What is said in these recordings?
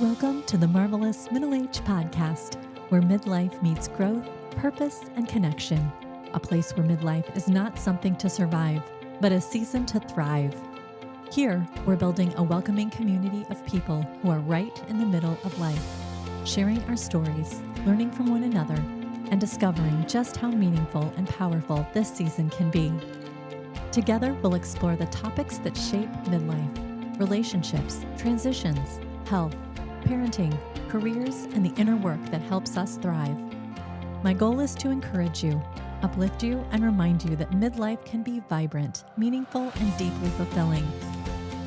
Welcome to the Marvelous Middle Age Podcast, where midlife meets growth, purpose, and connection. A place where midlife is not something to survive, but a season to thrive. Here, we're building a welcoming community of people who are right in the middle of life, sharing our stories, learning from one another, and discovering just how meaningful and powerful this season can be. Together, we'll explore the topics that shape midlife, relationships, transitions, health, parenting, careers, and the inner work that helps us thrive. My goal is to encourage you, uplift you, and remind you that midlife can be vibrant, meaningful, and deeply fulfilling.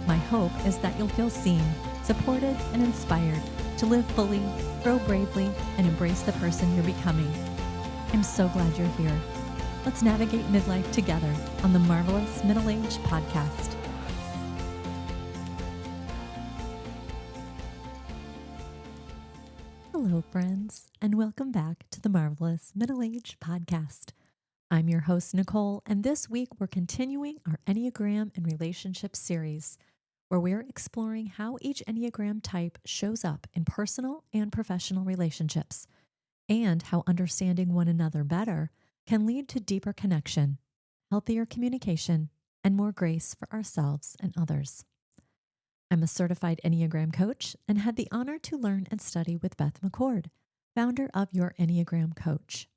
My hope is that you'll feel seen, supported, and inspired to live fully, grow bravely, and embrace the person you're becoming. I'm so glad you're here. Let's navigate midlife together on the Marvelous Middle Age Podcast. Hello, friends, and welcome back to the Marvelous Middle Age Podcast. I'm your host, Nicole, and this week we're continuing our Enneagram and Relationships series, where we're exploring how each Enneagram type shows up in personal and professional relationships, and how understanding one another better can lead to deeper connection, healthier communication, and more grace for ourselves and others. I'm a certified Enneagram coach and had the honor to learn and study with Beth McCord, founder of Your Enneagram Coach.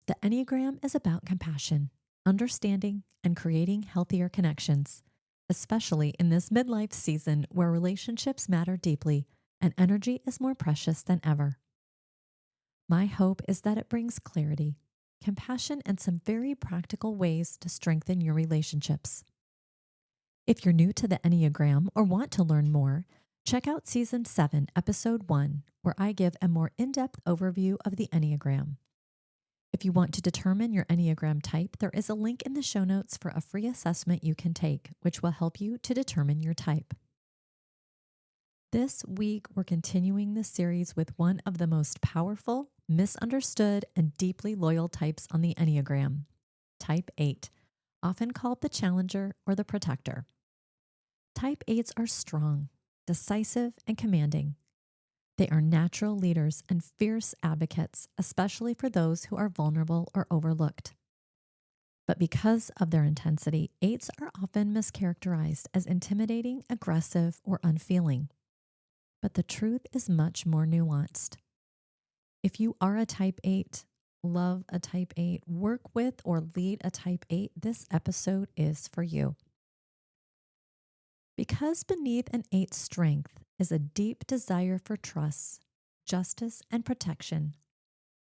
The Enneagram is about compassion, understanding, and creating healthier connections, especially in this midlife season where relationships matter deeply and energy is more precious than ever. My hope is that it brings clarity, compassion, and some very practical ways to strengthen your relationships. If you're new to the Enneagram or want to learn more, check out Season 7, Episode 1, where I give a more in-depth overview of the Enneagram. If you want to determine your Enneagram type, there is a link in the show notes for a free assessment you can take, which will help you to determine your type. This week, we're continuing the series with one of the most powerful, misunderstood, and deeply loyal types on the Enneagram, Type 8, often called the Challenger or the Protector. Type 8s are strong, decisive, and commanding. They are natural leaders and fierce advocates, especially for those who are vulnerable or overlooked. But because of their intensity, 8s are often mischaracterized as intimidating, aggressive, or unfeeling. But the truth is much more nuanced. If you are a Type 8, love a Type 8, work with or lead a Type 8, this episode is for you. Because beneath an 8's strength is a deep desire for trust, justice, and protection,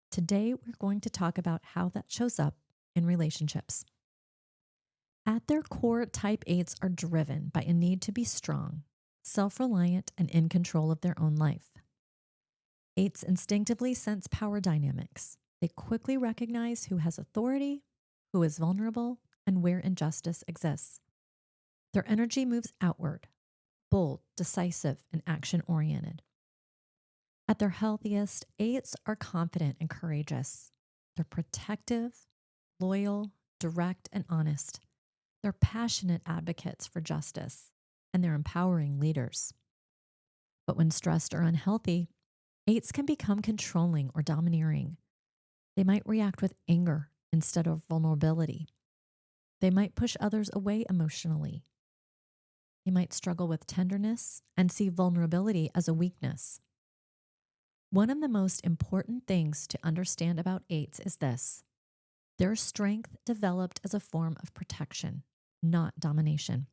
today we're going to talk about how that shows up in relationships. At their core, Type 8s are driven by a need to be strong, self-reliant, and in control of their own life. 8s instinctively sense power dynamics. They quickly recognize who has authority, who is vulnerable, and where injustice exists. Their energy moves outward, bold, decisive, and action-oriented. At their healthiest, 8s are confident and courageous. They're protective, loyal, direct, and honest. They're passionate advocates for justice, and they're empowering leaders. But when stressed or unhealthy, 8s can become controlling or domineering. They might react with anger instead of vulnerability. They might push others away emotionally. They might struggle with tenderness and see vulnerability as a weakness. One of the most important things to understand about 8s is this: their strength developed as a form of protection, not domination.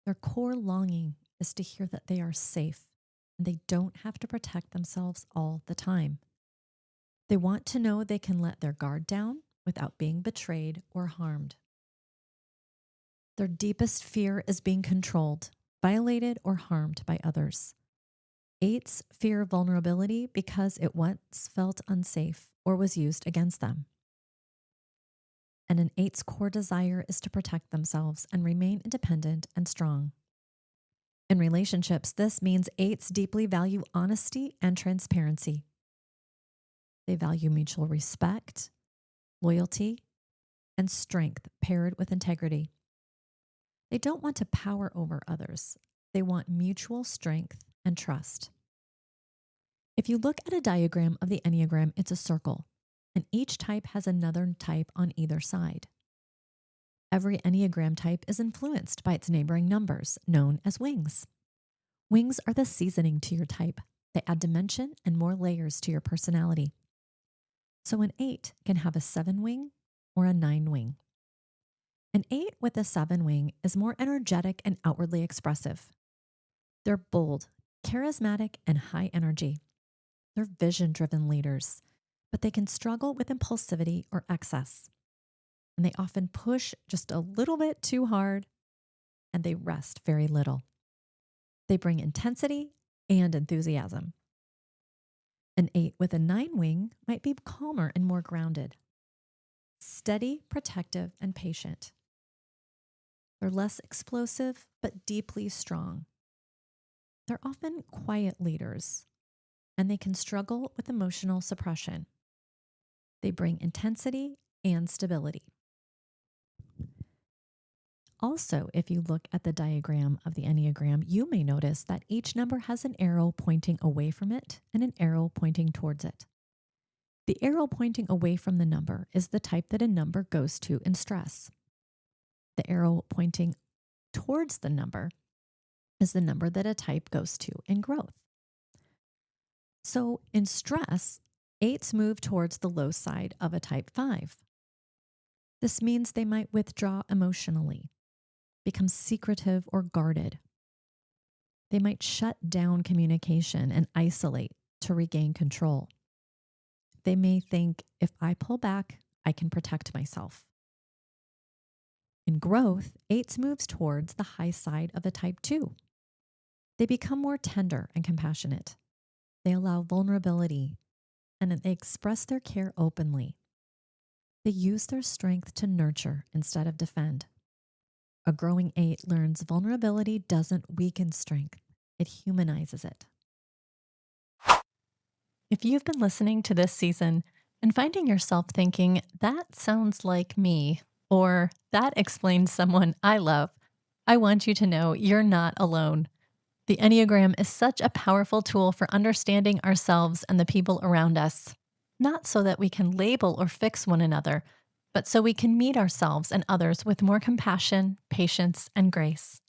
Their core longing is to hear that they are safe and they don't have to protect themselves all the time. They want to know they can let their guard down without being betrayed or harmed. Their deepest fear is being controlled, violated, or harmed by others. 8s fear vulnerability because it once felt unsafe or was used against them. And an 8's core desire is to protect themselves and remain independent and strong. In relationships, this means 8s deeply value honesty and transparency. They value mutual respect, loyalty, and strength paired with integrity. They don't want to power over others, They want mutual strength and trust. If you look at a diagram of the Enneagram, it's a circle, and each type has another type on either side. Every Enneagram type is influenced by its neighboring numbers, known as wings. Wings are the seasoning to your type. They add dimension and more layers to your personality. So an 8 can have a 7 wing or a 9 wing. An 8 with a 7 wing is more energetic and outwardly expressive. They're bold, charismatic, and high energy. They're vision-driven leaders, but they can struggle with impulsivity or excess. And they often push just a little bit too hard, and they rest very little. They bring intensity and enthusiasm. An 8 with a 9 wing might be calmer and more grounded, steady, protective, and patient. They're less explosive, but deeply strong. They're often quiet leaders, and they can struggle with emotional suppression. They bring intensity and stability. Also, if you look at the diagram of the Enneagram, you may notice that each number has an arrow pointing away from it and an arrow pointing towards it. The arrow pointing away from the number is the type that a number goes to in stress. The arrow pointing towards the number is the number that a type goes to in growth. So in stress, 8s move towards the low side of a type 5. This means they might withdraw emotionally, become secretive or guarded. They might shut down communication and isolate to regain control. They may think, if I pull back, I can protect myself. In growth, 8s moves towards the high side of a type 2. They become more tender and compassionate. They allow vulnerability and they express their care openly. They use their strength to nurture instead of defend. A growing 8 learns vulnerability doesn't weaken strength, it humanizes it. If you've been listening to this season and finding yourself thinking, that sounds like me, or that explains someone I love, I want you to know you're not alone. The Enneagram is such a powerful tool for understanding ourselves and the people around us, not so that we can label or fix one another, but so we can meet ourselves and others with more compassion, patience, and grace.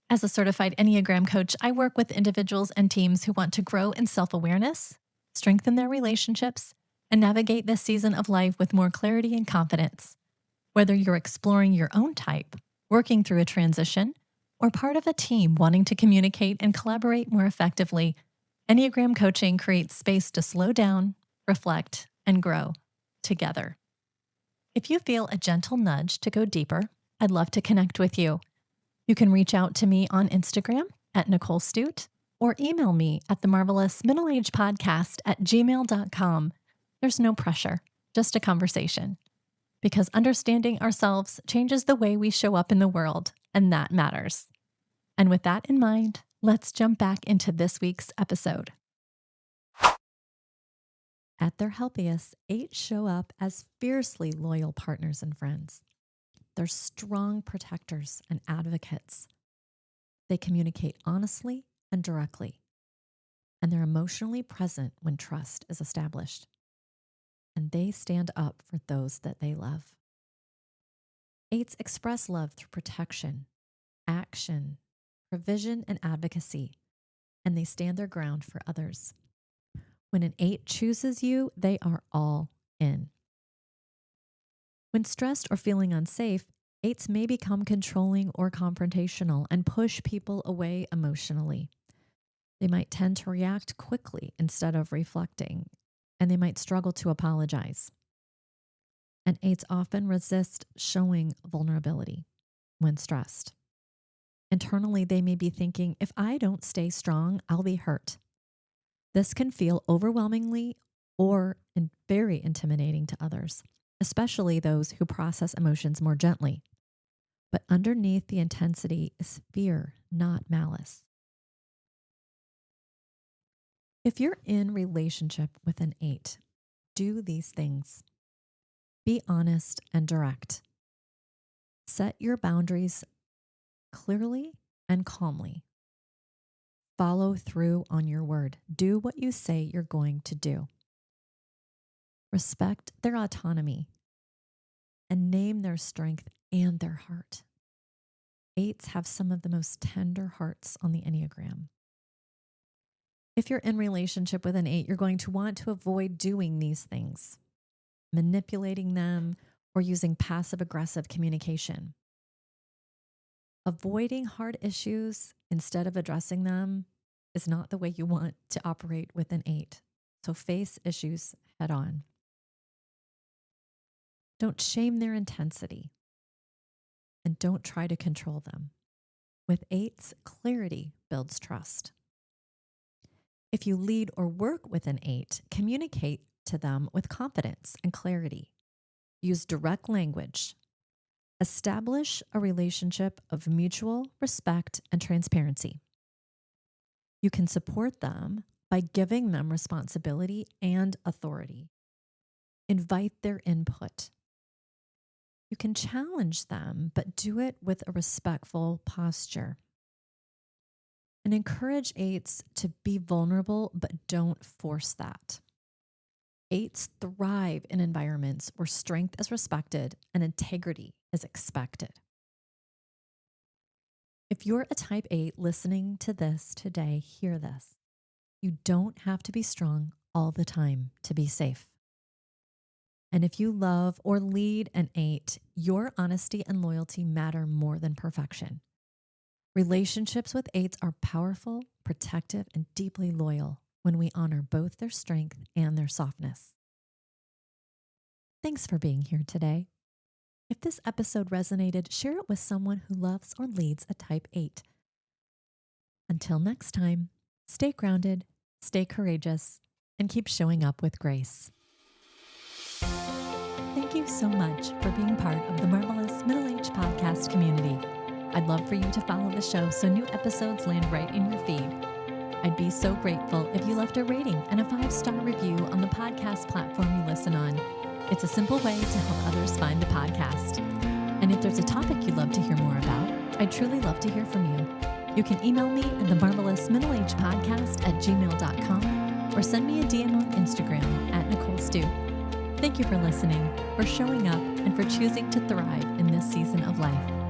As a certified Enneagram coach, I work with individuals and teams who want to grow in self-awareness, strengthen their relationships, and navigate this season of life with more clarity and confidence. Whether you're exploring your own type, working through a transition, or part of a team wanting to communicate and collaborate more effectively, Enneagram coaching creates space to slow down, reflect, and grow together. If you feel a gentle nudge to go deeper, I'd love to connect with you. You can reach out to me on Instagram at Nicole Stute or email me at themarvelousmiddleagepodcast@gmail.com. There's no pressure, just a conversation. Because understanding ourselves changes the way we show up in the world, and that matters. And with that in mind, let's jump back into this week's episode. At their healthiest, 8 show up as fiercely loyal partners and friends. They're strong protectors and advocates. They communicate honestly and directly, and they're emotionally present when trust is established. And they stand up for those that they love. 8s express love through protection, action, provision, and advocacy, and they stand their ground for others. When an 8 chooses you, they are all in. When stressed or feeling unsafe, 8s may become controlling or confrontational and push people away emotionally. They might tend to react quickly instead of reflecting, and they might struggle to apologize. And 8s often resist showing vulnerability when stressed. Internally, they may be thinking, if I don't stay strong, I'll be hurt. This can feel overwhelmingly or very intimidating to others, especially those who process emotions more gently. But underneath the intensity is fear, not malice. If you're in relationship with an 8, do these things. Be honest and direct. Set your boundaries clearly and calmly. Follow through on your word. Do what you say you're going to do. Respect their autonomy and name their strength and their heart. 8s have some of the most tender hearts on the Enneagram. If you're in relationship with an 8, you're going to want to avoid doing these things, manipulating them, or using passive-aggressive communication. Avoiding hard issues instead of addressing them is not the way you want to operate with an 8. So face issues head on. Don't shame their intensity, and don't try to control them. With 8s, clarity builds trust. If you lead or work with an 8, communicate to them with confidence and clarity. Use direct language. Establish a relationship of mutual respect and transparency. You can support them by giving them responsibility and authority. Invite their input. You can challenge them, but do it with a respectful posture. And encourage 8s to be vulnerable, but don't force that. 8s thrive in environments where strength is respected and integrity is expected. If you're a type 8 listening to this today, hear this. You don't have to be strong all the time to be safe. And if you love or lead an 8, your honesty and loyalty matter more than perfection. Relationships with 8s are powerful, protective, and deeply loyal when we honor both their strength and their softness. Thanks for being here today. If this episode resonated, share it with someone who loves or leads a type 8. Until next time, stay grounded, stay courageous, and keep showing up with grace. Thank you so much for being part of the Marvelous Middle-Aged Podcast community. I'd love for you to follow the show so new episodes land right in your feed. I'd be so grateful if you left a rating and a 5-star review on the podcast platform you listen on. It's a simple way to help others find the podcast. And if there's a topic you'd love to hear more about, I'd truly love to hear from you. You can email me at themarvelousmiddleagedpodcast@gmail.com or send me a DM on Instagram at Nicole Stu. Thank you for listening, for showing up, and for choosing to thrive in this season of life.